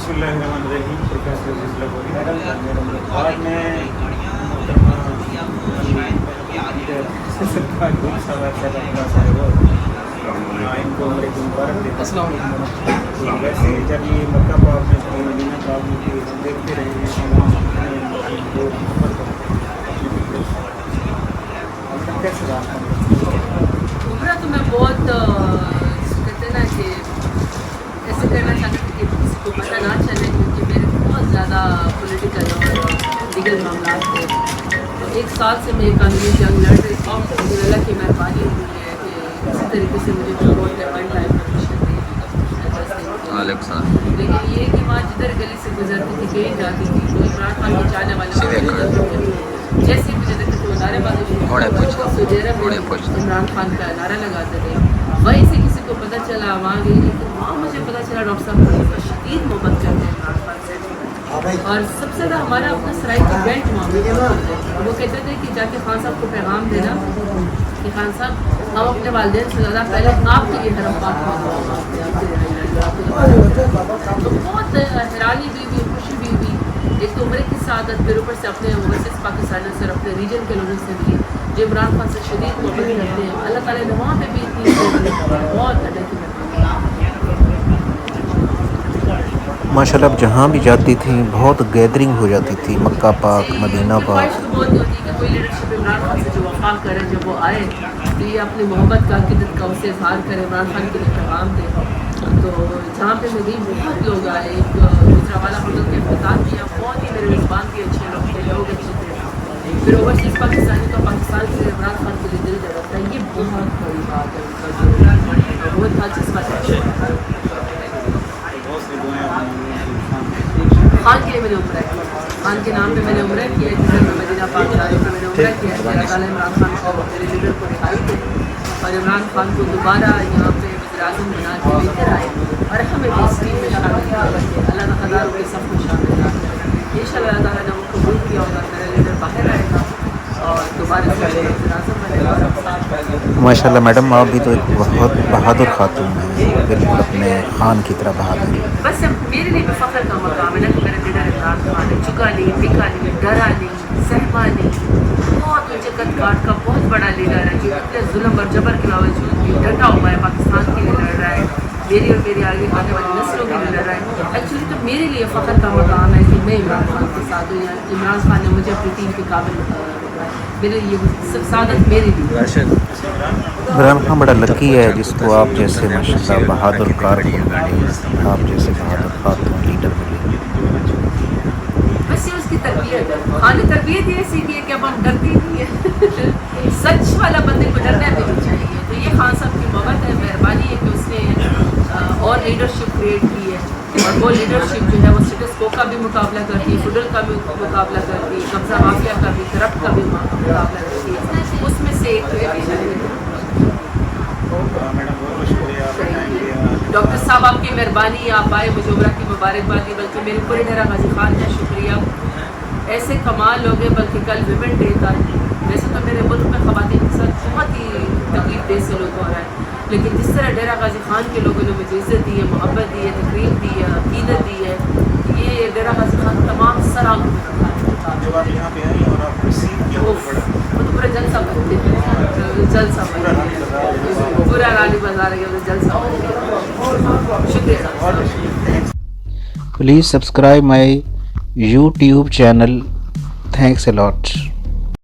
बिस्मिल्लाहिर्रहमानिर्रहीम। प्रोफेसर जिसलापुरी बाद में इनको मुबारक देता हूँ। वैसे जब ये मक्का पाक में मदीना पाक में देखते रहे हैं कैसे रास्ता उम्र तो मैं बहुत कहते ना कि ऐसे करना चाहती थी कि किसी को पता ना चले, क्योंकि मेरे बहुत ज़्यादा पॉलिटिकल और लीगल मामला थे। तो एक साल से मैं कानूनी जंग लड़ रही थी। अल्लाह की मेहरबानी हुई है कि किसी तरीके से मुझे कोर्ट ने वन टाइम परमिशन दी। लेकिन ये कि वहाँ जिधर गली से गुजरती थी कहीं जाती थी तो इमरान खान के चाहने वाले जैसे मुझे देखते थे वो नारेबाजी इमरान खान का नारा लगाते थे। वहीं से किसी को पता चला, वहाँ गई, लेकिन वहाँ मुझे पता चला डॉक्टर साहब बड़ी शदीद मोहब्बत करते हैं इमरान खान से। और सबसे ज़्यादा हमारा अपना सराय की बेल्ट वहाँ पे वो कहते थे कि जाके खान साहब को पैगाम देना कि खान साहब हम अपने वालिदैन से ज़्यादा पहले आपके लिए हरम पाक में दुआ मांगते हैं, आपके तो बहुत हैरानी भी हुई, खुशी भी हुई। एक तो उम्र की सादत, फिर ऊपर से अपने ओवरसीज़ पाकिस्तानियों से और अपने रीजन के लोगों से मिली जो इमरान खान से शदीद मोहब्बत करते हैं। अल्लाह ताला ने वहाँ पे भी इतनी बहुत अदा की माशाल्लाह अब जहाँ भी जाती थी बहुत गैदरिंग हो जाती थी, मक्का पाक, मदीना पाक। ख्वाहिश तो बहुत होती है कि कोई लीडरशिप इमरान खान से जो वफा करे, जब वो आए तो ये अपनी मोहब्बत का अकीदत का उससे इजहार करे, इमरान खान के लिए पैगाम दे। तो जहाँ पे मैं गई बहुत लोग आए, एक गुजरावाला होटल के इफ्तिताह किया, बहुत ही मेरे मेज़बान भी अच्छे लोग थे, लोग अच्छे थे। फिर ओवरसीज़ पाकिस्तानी का पाकिस्तान के लिए इमरान खान के लिए दिल जगता है, ये बहुत बड़ी बात है उनका, बहुत अच्छा खान के लिए मैंने उम्र किया, खान के नाम पे मैंने उम्र किया, जिसमें मैं मदीना पाक जा रही मैंने उम्र किया। अल्लाह ताला इमरान खान को मेरे लीडर को रिहाई दे और इमरान खान को दोबारा यहाँ पे वज़ीर-ए-आज़म बना के लेकर आए और हमें भी इस टीम में शामिल किया। अल्लाह न हज़ारों के सब में शामिल किया। इंशाअल्लाह अल्लाह ताला ने वो कबूल किया होगा, मेरा लीडर बाहर आएगा और दोबारा से वज़ीर-ए-आज़म बनेगा। माशाल्लाह मैडम आप भी तो एक बहुत बहादुर खातून हैं, बिल्कुल अपने खान की तरह बहादुर। बस मेरे लिए फ़ख्र का मकाम है ना कि मेरा लीडर इमरान खान है, झुका नहीं, टिका नहीं, डरा नहीं, सहमा नहीं, बहुत ऊंचे कद काट का बहुत बड़ा लीडर है जो इतने जुल्म और जबर के बावजूद भी डटा हुआ है, पाकिस्तान के लिए लड़ रहा है, मेरी और मेरी आगे आने वाली नस्लों के लिए लड़ रहा है। एक्चुअली तो मेरे लिए फ़ख्र का मकाम है कि मैं इमरान खान के साथ हूँ, या इमरान खान ने मुझे अपनी टीम के काबिल बताया। मेरे लिए सब सादत मेरे लिए। इमरान खान बड़ा लकी है जिसको आप जैसे माशाल्लाह बहादुर कारकुन मिले, आप जैसे बहादुर खातून लीडर मिले। बस ये उसकी तरबियत है, खाली तरबियत ये ऐसी है कि अब हम डरते नहीं है सच वाला बंदे को डरना भी नहीं चाहिए। तो ये खान साहब की मोहब्बत है, मेहरबानी है कि उसने और लीडरशिप क्रिएट की है और वो लीडरशिप जो है वो स्टेटस को का भी मुकाबला करती है, फुडल का भी मुकाबला करती है, कब्जा माफिया का भी, करप्ट का भी मुकाबला करती है। उसमें से एक डॉक्टर साहब आपकी मेहरबानी, आप आए, मुझे उम्र की मुबारकबाद दी, बल्कि मेरे पूरे डेरा गाजी खान का शुक्रिया। ऐसे कमाल लोग हैं, बल्कि कल विमेन डे था। वैसे तो मेरे मुल्क में ख़वातीन के साथ बहुत ही तकलीफ दे सलूक हो रहा है, लेकिन जिस तरह डेरा गाजी खान के लोगों ने मुझे इज़्ज़त दी है, मोहब्बत दी है, तकरीम दी है, अकीदत दी है, ये डेरा गाजी खान तमाम सराग वो तो पूरा जलसा बनते हैं, जलसा पूरा रानी बाजार है, जलसा। शुक्रिया। Please subscribe my YouTube channel. Thanks a lot.